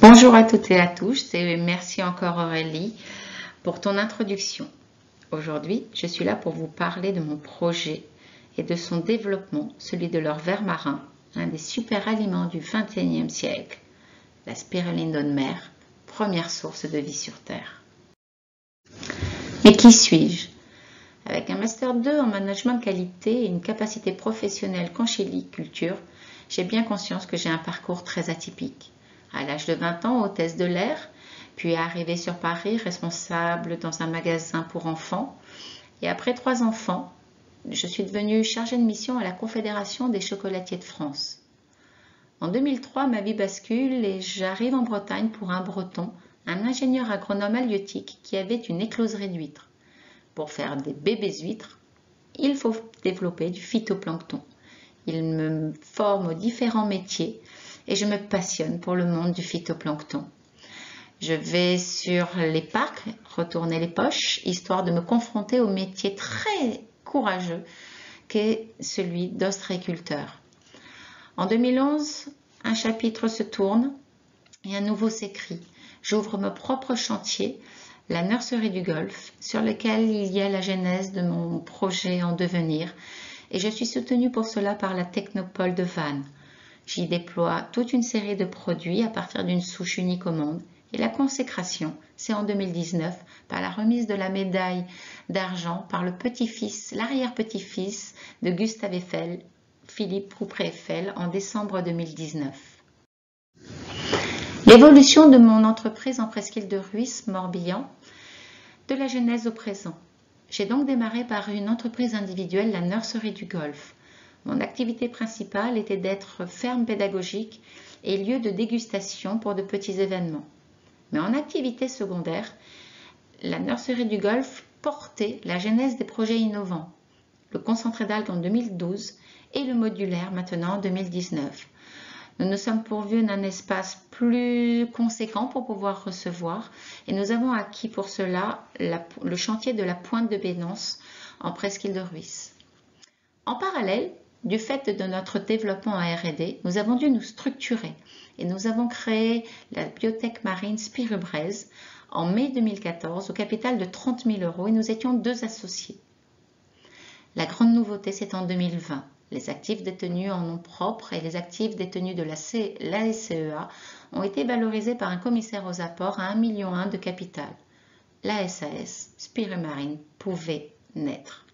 Bonjour à toutes et à tous et merci encore Aurélie pour ton introduction. Aujourd'hui, je suis là pour vous parler de mon projet et de son développement, celui de leur ver marin, l'un des super aliments du XXIe siècle, la spiruline d'eau de mer, première source de vie sur Terre. Mais qui suis-je? Avec un Master 2 en management de qualité et une capacité professionnelle conchyliculture, j'ai bien conscience que j'ai un parcours très atypique. À l'âge de 20 ans, hôtesse de l'air, puis arrivée sur Paris, responsable dans un magasin pour enfants. Et après 3 enfants, je suis devenue chargée de mission à la Confédération des chocolatiers de France. En 2003, ma vie bascule et j'arrive en Bretagne pour un Breton, un ingénieur agronome halieutique qui avait une écloserie d'huîtres. Pour faire des bébés huîtres, il faut développer du phytoplancton. Il me forme aux différents métiers et je me passionne pour le monde du phytoplancton. Je vais sur les parcs retourner les poches, histoire de me confronter au métier très courageux qu'est celui d'ostréiculteur. En 2011, un chapitre se tourne et un nouveau s'écrit. J'ouvre mon propre chantier, la nurserie du Golfe, sur lequel il y a la genèse de mon projet en devenir, et je suis soutenue pour cela par la Technopole de Vannes. J'y déploie toute une série de produits à partir d'une souche unique au monde. Et la consécration, c'est en 2019, par la remise de la médaille d'argent par le petit-fils, l'arrière-petit-fils de Gustave Eiffel, Philippe Roupré-Eiffel, en décembre 2019. L'évolution de mon entreprise en presqu'île de Rhuys, Morbihan, de la genèse au présent. J'ai donc démarré par une entreprise individuelle, la Nurserie du Golfe. Mon activité principale était d'être ferme pédagogique et lieu de dégustation pour de petits événements. Mais en activité secondaire, la Nurserie du Golfe portait la genèse des projets innovants, le concentré d'algues en 2012 et le modulaire maintenant en 2019. Nous nous sommes pourvus d'un espace plus conséquent pour pouvoir recevoir et nous avons acquis pour cela le chantier de la Pointe de Bénance en presqu'île de Rhuys. En parallèle, du fait de notre développement en R&D, nous avons dû nous structurer et nous avons créé la biotech marine Spirubraise en mai 2014 au capital de 30 000 € et nous étions 2 associés. La grande nouveauté, c'est en 2020. Les actifs détenus en nom propre et les actifs détenus de la SCEA ont été valorisés par un commissaire aux apports à 1,1 million de capital. La SAS, Spirumarine, pouvait naître.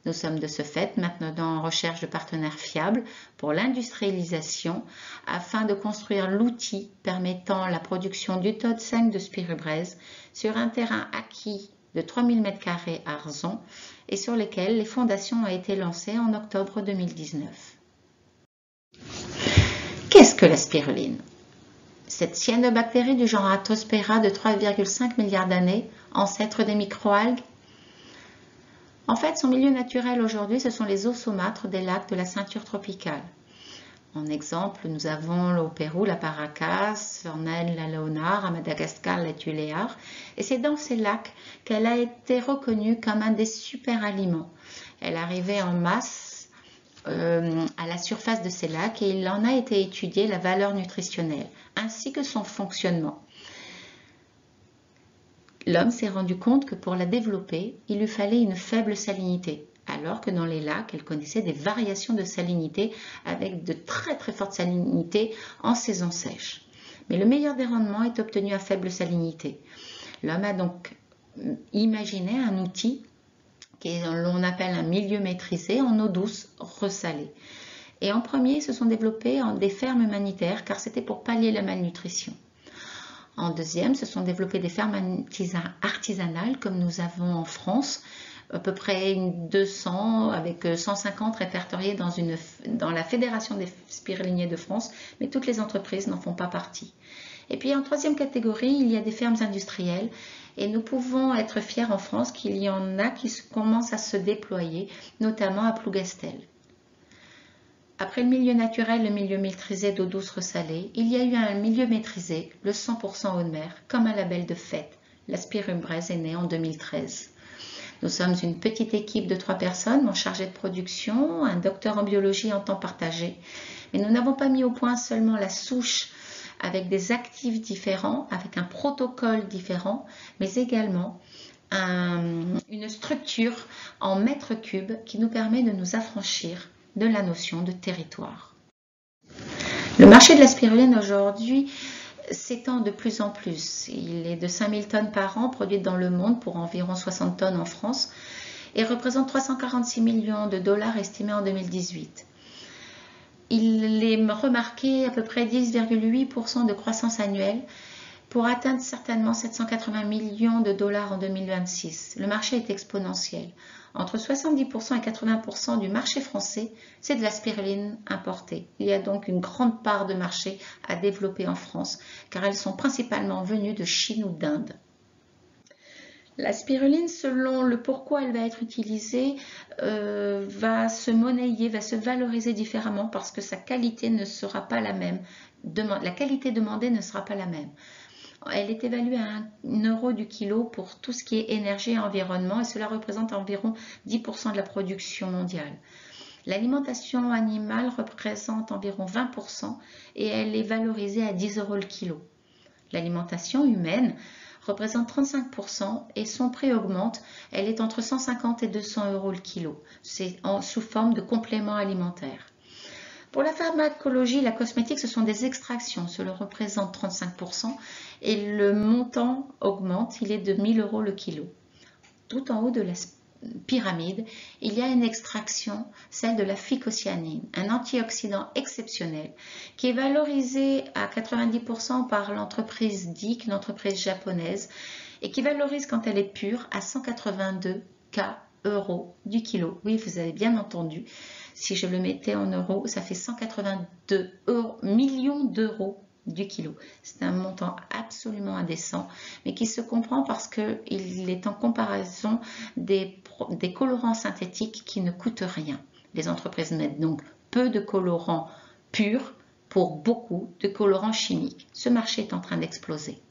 Nous sommes de ce fait maintenant en recherche de partenaires fiables pour l'industrialisation afin de construire l'outil permettant la production du taux 5 de Spirubraise sur un terrain acquis de 3000 m² à Arzon et sur lequel les fondations ont été lancées en octobre 2019. Qu'est-ce que la spiruline? Cette cyanobactérie du genre Athosphaera de 3,5 milliards d'années, ancêtre des microalgues? En fait, son milieu naturel aujourd'hui, ce sont les eaux saumâtres des lacs de la ceinture tropicale. En exemple, nous avons au Pérou la Paracas, en Inde la Léonard, à Madagascar la Tuléar. Et c'est dans ces lacs qu'elle a été reconnue comme un des super aliments. Elle arrivait en masse à la surface de ces lacs et il en a été étudié la valeur nutritionnelle, ainsi que son fonctionnement. L'homme s'est rendu compte que pour la développer, il lui fallait une faible salinité, alors que dans les lacs, elle connaissait des variations de salinité avec de très fortes salinités en saison sèche. Mais le meilleur des rendements est obtenu à faible salinité. L'homme a donc imaginé un outil que l'on appelle un milieu maîtrisé en eau douce resalée. Et en premier, ils se sont développés des fermes humanitaires car c'était pour pallier la malnutrition. En deuxième, se sont développées des fermes artisanales comme nous avons en France, à peu près 200 avec 150 répertoriés dans la Fédération des spiruliniers de France, mais toutes les entreprises n'en font pas partie. Et puis en troisième catégorie, il y a des fermes industrielles et nous pouvons être fiers en France qu'il y en a qui commencent à se déployer, notamment à Plougastel. Après le milieu naturel, le milieu maîtrisé d'eau douce resalée, il y a eu un milieu maîtrisé, le 100% eau de mer, comme un label de fête. La Spirubraise est née en 2013. Nous sommes une petite équipe de 3 personnes, mon chargé de production, un docteur en biologie en temps partagé. Mais nous n'avons pas mis au point seulement la souche avec des actifs différents, avec un protocole différent, mais également une structure en mètres cubes qui nous permet de nous affranchir de la notion de territoire. Le marché de la spiruline aujourd'hui s'étend de plus en plus. Il est de 5000 tonnes par an produites dans le monde pour environ 60 tonnes en France et représente 346 millions de dollars estimés en 2018. Il est remarqué à peu près 10,8% de croissance annuelle pour atteindre certainement 780 millions de dollars en 2026. Le marché est exponentiel. Entre 70% et 80% du marché français, c'est de la spiruline importée. Il y a donc une grande part de marché à développer en France, car elles sont principalement venues de Chine ou d'Inde. La spiruline, selon le pourquoi elle va être utilisée, va se monnayer, va se valoriser différemment parce que sa qualité ne sera pas la même. La qualité demandée ne sera pas la même. Elle est évaluée à 1 € du kilo pour tout ce qui est énergie et environnement et cela représente environ 10% de la production mondiale. L'alimentation animale représente environ 20% et elle est valorisée à 10 € le kilo. L'alimentation humaine représente 35% et son prix augmente. Elle est entre 150 et 200 € le kilo. C'est sous forme de complément alimentaire. Pour la pharmacologie, la cosmétique, ce sont des extractions. Cela représente 35% et le montant augmente. Il est de 1000 € le kilo. Tout en haut de la pyramide, il y a une extraction, celle de la phycocyanine, un antioxydant exceptionnel qui est valorisé à 90% par l'entreprise DIC, une entreprise japonaise, et qui valorise quand elle est pure à 182 € du kilo. Oui, vous avez bien entendu. Si je le mettais en euros, ça fait 182 millions d'euros du kilo. C'est un montant absolument indécent, mais qui se comprend parce qu'il est en comparaison des colorants synthétiques qui ne coûtent rien. Les entreprises mettent donc peu de colorants purs pour beaucoup de colorants chimiques. Ce marché est en train d'exploser.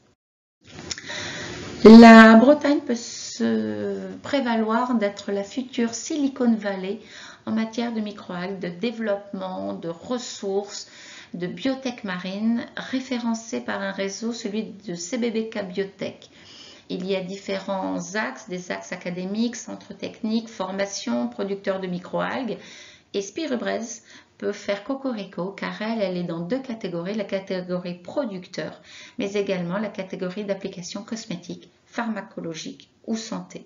La Bretagne peut se prévaloir d'être la future Silicon Valley en matière de microalgues, de développement, de ressources, de biotech marine, référencé par un réseau, celui de CBBK Biotech. Il y a différents axes, des axes académiques, centres techniques, formation, producteurs de microalgues. Et Spirubrez peut faire cocorico car elle est dans deux catégories, la catégorie producteur, mais également la catégorie d'applications cosmétiques, pharmacologiques ou santé.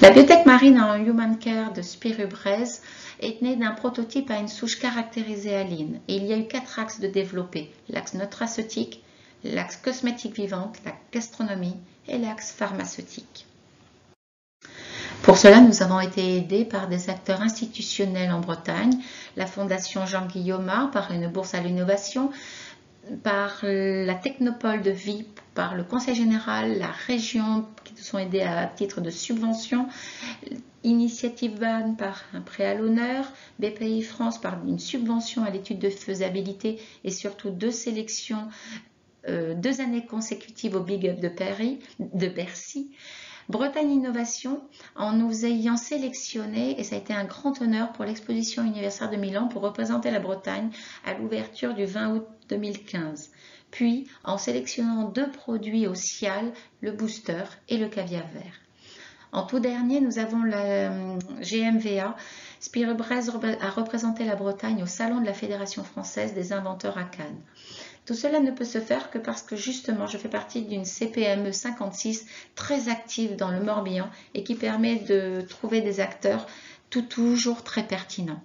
La biotech marine en human care de Spirubrez est née d'un prototype à une souche caractérisée à Lynn. Et il y a eu 4 axes de développer, l'axe nutraceutique, l'axe cosmétique vivante, la gastronomie et l'axe pharmaceutique. Pour cela, nous avons été aidés par des acteurs institutionnels en Bretagne, la Fondation Jean Guillaume par une bourse à l'innovation, par la Technopole de Vie, par le Conseil général, la région qui nous sont aidés à titre de subvention, Initiative Ban par un prêt à l'honneur, BPI France par une subvention à l'étude de faisabilité et surtout 2 sélections, 2 années consécutives au Big Up de Bercy. Bretagne Innovation en nous ayant sélectionnés et ça a été un grand honneur pour l'exposition universelle de Milan pour représenter la Bretagne à l'ouverture du 20 août 2015. Puis en sélectionnant 2 produits au Cial, le booster et le caviar vert. En tout dernier, nous avons la GMVA. Spirubrez a représenté la Bretagne au Salon de la Fédération française des inventeurs à Cannes. Tout cela ne peut se faire que parce que justement je fais partie d'une CPME 56 très active dans le Morbihan et qui permet de trouver des acteurs toujours très pertinents.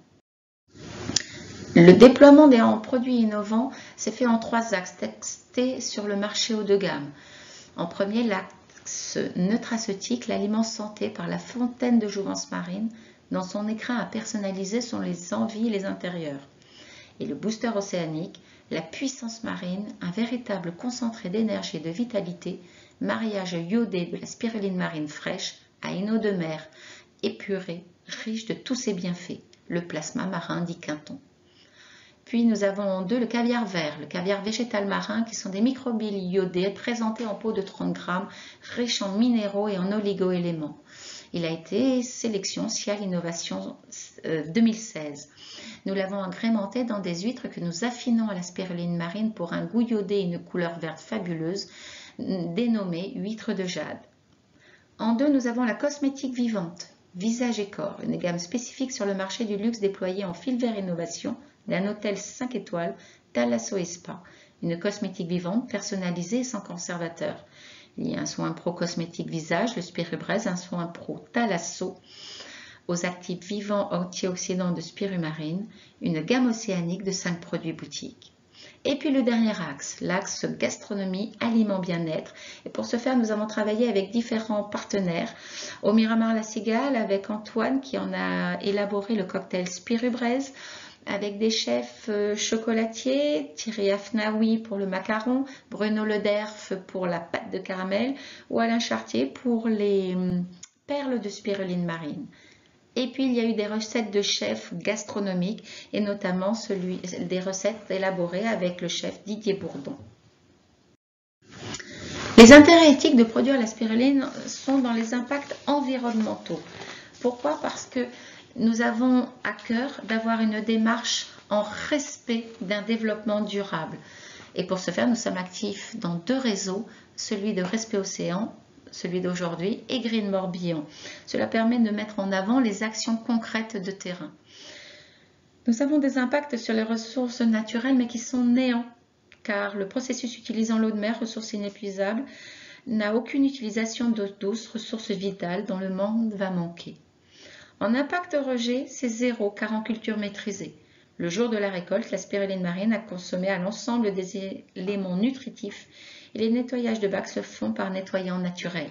Le déploiement des produits innovants s'est fait en 3 axes testés sur le marché haut de gamme. En premier, l'axe nutraceutique, l'aliment santé par la fontaine de jouvence marine dans son écrin à personnaliser sont les envies et les intérieurs. Et le booster océanique, la puissance marine, un véritable concentré d'énergie et de vitalité, mariage iodé de la spiruline marine fraîche à une eau de mer épurée, riche de tous ses bienfaits, le plasma marin dit Quinton. Puis nous avons en 2 le caviar vert, le caviar végétal marin qui sont des microbilles iodées présentés en pot de 30 grammes, riches en minéraux et en oligo-éléments. Il a été sélection Cial Innovation 2016. Nous l'avons agrémenté dans des huîtres que nous affinons à la spiruline marine pour un goût iodé et une couleur verte fabuleuse, dénommée huître de jade. En 2, nous avons la cosmétique vivante, visage et corps, une gamme spécifique sur le marché du luxe déployée en fil vert innovation d'un hôtel 5 étoiles, Thalasso Spa, une cosmétique vivante personnalisée et sans conservateur. Il y a un soin pro cosmétique visage, le Spirubraise, un soin pro Thalasso aux actifs vivants antioxydants de spirumarine, une gamme océanique de 5 produits boutiques. Et puis le dernier axe, l'axe gastronomie, aliments, bien-être. Et pour ce faire, nous avons travaillé avec différents partenaires. Au Miramar La Cigale, avec Antoine qui en a élaboré le cocktail Spirubraise, avec des chefs chocolatiers, Thierry Afnaoui pour le macaron, Bruno Lederf pour la pâte de caramel ou Alain Chartier pour les perles de spiruline marine. Et puis il y a eu des recettes de chefs gastronomiques et notamment des recettes élaborées avec le chef Didier Bourdon. Les intérêts éthiques de produire la spiruline sont dans les impacts environnementaux. Pourquoi? Parce que nous avons à cœur d'avoir une démarche en respect d'un développement durable. Et pour ce faire, nous sommes actifs dans 2 réseaux, celui de Respect Océan, celui d'aujourd'hui, et Green Morbihan. Cela permet de mettre en avant les actions concrètes de terrain. Nous avons des impacts sur les ressources naturelles, mais qui sont néants, car le processus utilisant l'eau de mer, ressource inépuisable, n'a aucune utilisation d'eau douce, ressource vitale dont le monde va manquer. En impact rejet, c'est 0 car en culture maîtrisée. Le jour de la récolte, la spiruline marine a consommé à l'ensemble des éléments nutritifs et les nettoyages de bacs se font par nettoyant naturel.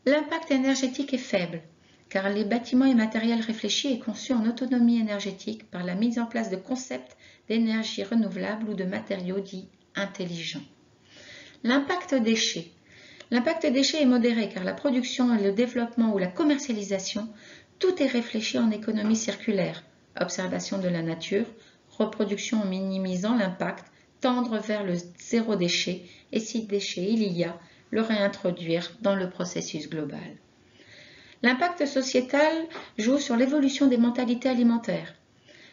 L'impact énergétique est faible car les bâtiments et matériels réfléchis est conçu en autonomie énergétique par la mise en place de concepts d'énergie renouvelable ou de matériaux dits intelligents. L'impact déchets. L'impact déchets est modéré car la production et le développement ou la commercialisation, tout est réfléchi en économie circulaire, observation de la nature, reproduction en minimisant l'impact, tendre vers le 0 déchet et si déchet il y a, le réintroduire dans le processus global. L'impact sociétal joue sur l'évolution des mentalités alimentaires,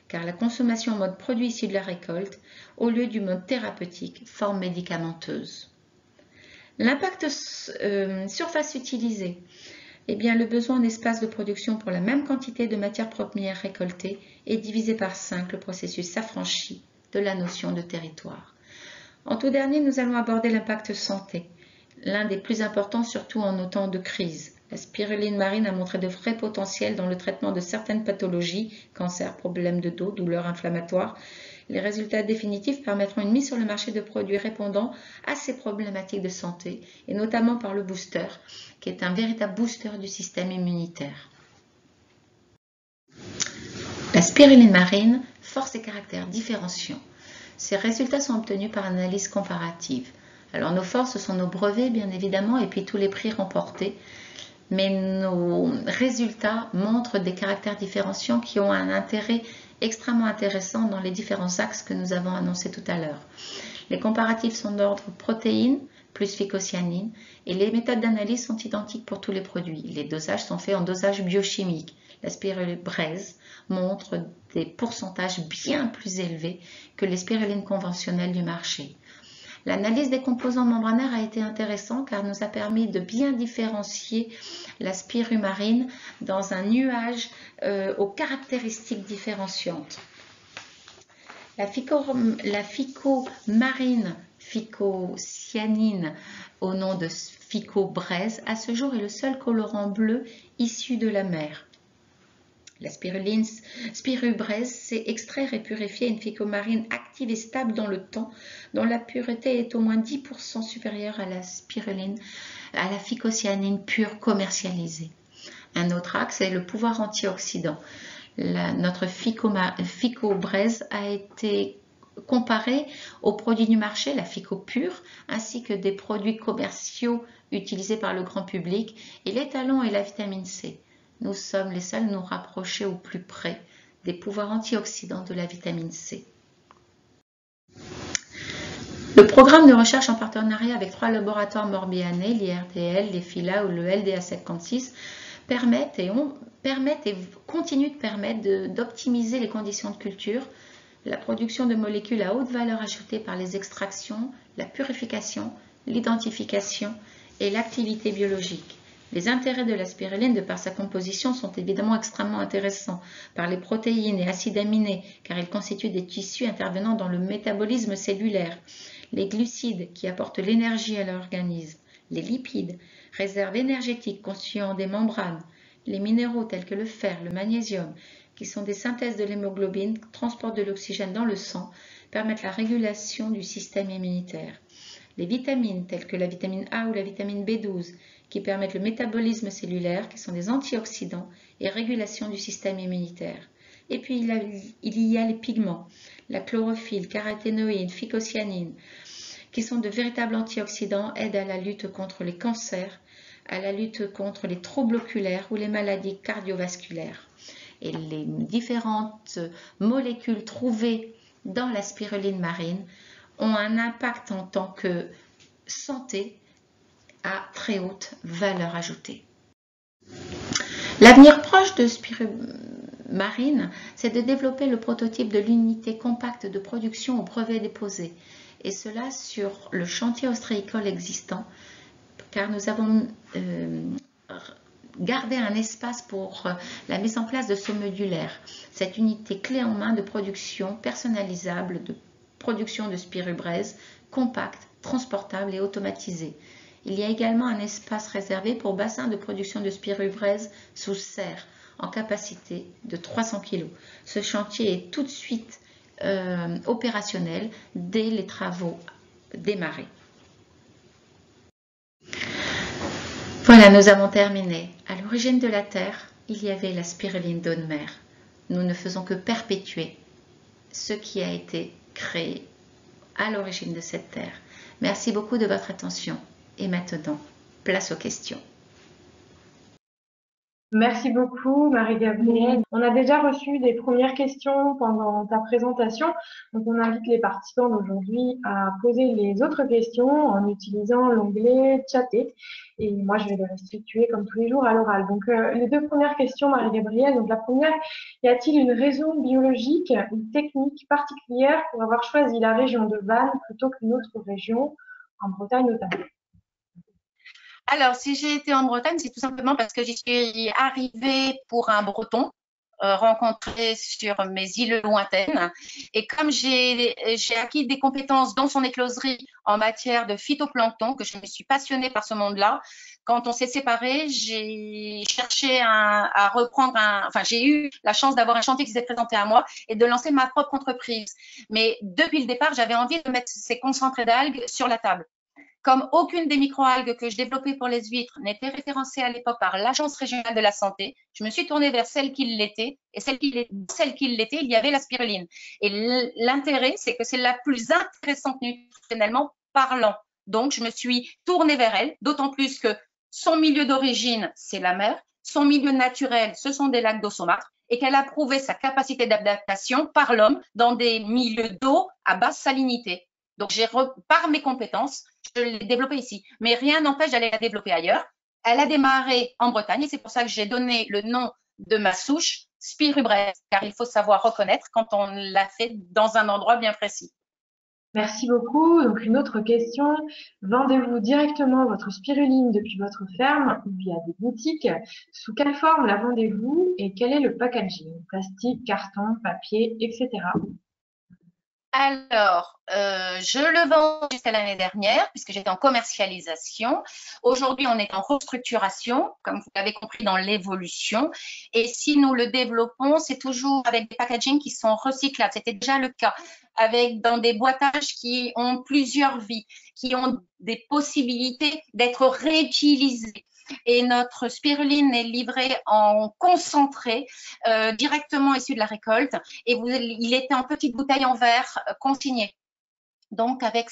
car la consommation en mode produit issu de la récolte, au lieu du mode thérapeutique, forme médicamenteuse. L'impact surface utilisée. Eh bien, le besoin en espace de production pour la même quantité de matières premières récoltées est divisé par 5. Le processus s'affranchit de la notion de territoire. En tout dernier, nous allons aborder l'impact santé, l'un des plus importants surtout en nos temps de crise. La spiruline marine a montré de vrais potentiels dans le traitement de certaines pathologies, cancer, problèmes de dos, douleurs inflammatoires. Les résultats définitifs permettront une mise sur le marché de produits répondant à ces problématiques de santé, et notamment par le booster, qui est un véritable booster du système immunitaire. La spiruline marine, force et caractères différenciants. Ces résultats sont obtenus par analyse comparative. Alors nos forces, ce sont nos brevets bien évidemment, et puis tous les prix remportés. Mais nos résultats montrent des caractères différenciants qui ont un intérêt extrêmement intéressant dans les différents axes que nous avons annoncés tout à l'heure. Les comparatifs sont d'ordre protéines plus phycocyanine et les méthodes d'analyse sont identiques pour tous les produits. Les dosages sont faits en dosage biochimique. La spirubraise montre des pourcentages bien plus élevés que les spirulines conventionnelles du marché. L'analyse des composants membranaires a été intéressante car nous a permis de bien différencier la spirumarine dans un nuage aux caractéristiques différenciantes. La phycomarine, phycocyanine au nom de phycobraise, à ce jour est le seul colorant bleu issu de la mer. La spirubraise, c'est extraire et purifier une phycomarine active et stable dans le temps, dont la pureté est au moins 10% supérieure à la spiruline, à la phycocyanine pure commercialisée. Un autre axe est le pouvoir antioxydant. Notre phycobraise a été comparée aux produits du marché, la phycopure, ainsi que des produits commerciaux utilisés par le grand public, et l'étalon et la vitamine C. Nous sommes les seuls à nous rapprocher au plus près des pouvoirs antioxydants de la vitamine C. Le programme de recherche en partenariat avec 3 laboratoires morbihanais, l'IRDL, l'EFILA ou le LDA56, permettent et continuent de permettre d'optimiser les conditions de culture, la production de molécules à haute valeur ajoutée par les extractions, la purification, l'identification et l'activité biologique. Les intérêts de la spiruline, de par sa composition, sont évidemment extrêmement intéressants par les protéines et acides aminés, car ils constituent des tissus intervenant dans le métabolisme cellulaire, les glucides qui apportent l'énergie à l'organisme, les lipides, réserves énergétiques constituant des membranes, les minéraux tels que le fer, le magnésium, qui sont des synthèses de l'hémoglobine, transportent de l'oxygène dans le sang, permettent la régulation du système immunitaire. Les vitamines telles que la vitamine A ou la vitamine B12 qui permettent le métabolisme cellulaire, qui sont des antioxydants et régulation du système immunitaire. Et puis il y a les pigments, la chlorophylle, caroténoïdes, phycocyanines, qui sont de véritables antioxydants, aident à la lutte contre les cancers, à la lutte contre les troubles oculaires ou les maladies cardiovasculaires. Et les différentes molécules trouvées dans la spiruline marine ont un impact en tant que santé à très haute valeur ajoutée. L'avenir proche de spiruline marine, c'est de développer le prototype de l'unité compacte de production au brevet déposé, et cela sur le chantier ostréicole existant, car nous avons gardé un espace pour la mise en place de ce modulaire, cette unité clé en main de production personnalisable, de production de spirubraise, compacte, transportable et automatisée. Il y a également un espace réservé pour bassin de production de spirubraise sous serre, en capacité de 300 kg. Ce chantier est tout de suite opérationnel dès les travaux démarrés. Voilà, nous avons terminé. À l'origine de la Terre, il y avait la spiruline d'eau de mer. Nous ne faisons que perpétuer ce qui a été créé à l'origine de cette Terre. Merci beaucoup de votre attention. Et maintenant, place aux questions. Merci beaucoup, Marie-Gabrielle. On a déjà reçu des premières questions pendant ta présentation, donc on invite les participants d'aujourd'hui à poser les autres questions en utilisant l'onglet Chatter. Et moi, je vais les restituer comme tous les jours à l'oral. Donc, les deux premières questions, Marie-Gabrielle. Donc, la première, y a-t-il une raison biologique ou technique particulière pour avoir choisi la région de Vannes plutôt qu'une autre région, en Bretagne notamment? Alors, si j'ai été en Bretagne, c'est tout simplement parce que j'y suis arrivée pour un breton rencontré sur mes îles lointaines. Et comme j'ai acquis des compétences dans son écloserie en matière de phytoplancton, que je me suis passionnée par ce monde-là, quand on s'est séparés, j'ai cherché à reprendre enfin, j'ai eu la chance d'avoir un chantier qui s'est présenté à moi et de lancer ma propre entreprise. Mais depuis le départ, j'avais envie de mettre ces concentrés d'algues sur la table. Comme aucune des microalgues que je développais pour les huîtres n'était référencée à l'époque par l'Agence régionale de la santé, je me suis tournée vers celle qui l'était, et celle qui l'était, il y avait la spiruline. Et l'intérêt, c'est que c'est la plus intéressante nutritionnellement parlant. Donc, je me suis tournée vers elle, d'autant plus que son milieu d'origine, c'est la mer, son milieu naturel, ce sont des lacs d'eau saumâtre, et qu'elle a prouvé sa capacité d'adaptation par l'homme dans des milieux d'eau à basse salinité. Donc, par mes compétences, je l'ai développée ici. Mais rien n'empêche d'aller la développer ailleurs. Elle a démarré en Bretagne et c'est pour ça que j'ai donné le nom de ma souche, spirubraise, car il faut savoir reconnaître quand on l'a fait dans un endroit bien précis. Merci beaucoup. Donc, une autre question. Vendez-vous directement votre spiruline depuis votre ferme ou via des boutiques? Sous quelle forme la vendez-vous et quel est le packaging? Plastique, carton, papier, etc. Alors, je le vends jusqu'à l'année dernière puisque j'étais en commercialisation. Aujourd'hui, on est en restructuration, comme vous l'avez compris, dans l'évolution. Et si nous le développons, c'est toujours avec des packagings qui sont recyclables. C'était déjà le cas dans des boîtages qui ont plusieurs vies, qui ont des possibilités d'être réutilisés. Et notre spiruline est livrée en concentré directement issu de la récolte et il était en petite bouteille en verre consignée. Donc, avec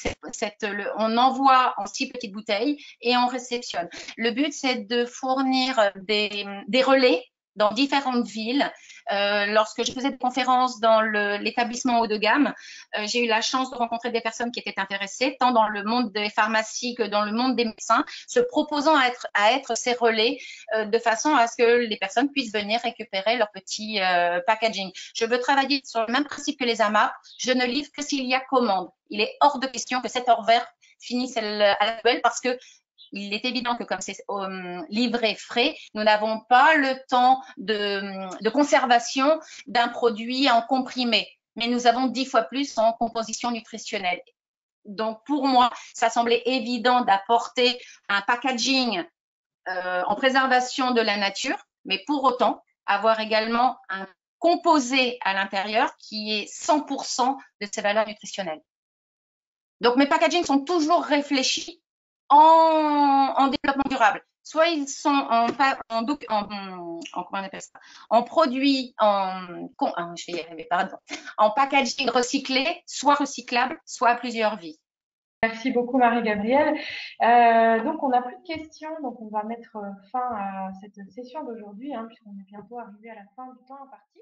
on envoie en 6 petites bouteilles et on réceptionne. Le but, c'est de fournir des relais dans différentes villes Lorsque je faisais des conférences dans l'établissement haut de gamme, j'ai eu la chance de rencontrer des personnes qui étaient intéressées, tant dans le monde des pharmacies que dans le monde des médecins, se proposant à être ces relais de façon à ce que les personnes puissent venir récupérer leur petit packaging. Je veux travailler sur le même principe que les AMAP. Je ne livre que s'il y a commande. Il est hors de question que cet hors vert finisse à la poubelle parce que il est évident que comme c'est livré frais, nous n'avons pas le temps de conservation d'un produit en comprimé, mais nous avons 10 fois plus en composition nutritionnelle. Donc, pour moi, ça semblait évident d'apporter un packaging en préservation de la nature, mais pour autant, avoir également un composé à l'intérieur qui est 100% de ses valeurs nutritionnelles. Donc, mes packagings sont toujours réfléchis en développement durable. Soit ils sont comment on appelle ça, en produits, je vais y arriver, pardon, en packaging recyclé, soit recyclable, soit à plusieurs vies. Merci beaucoup Marie-Gabrielle. Donc on n'a plus de questions, donc on va mettre fin à cette session d'aujourd'hui, puisqu'on est bientôt arrivé à la fin du temps imparti.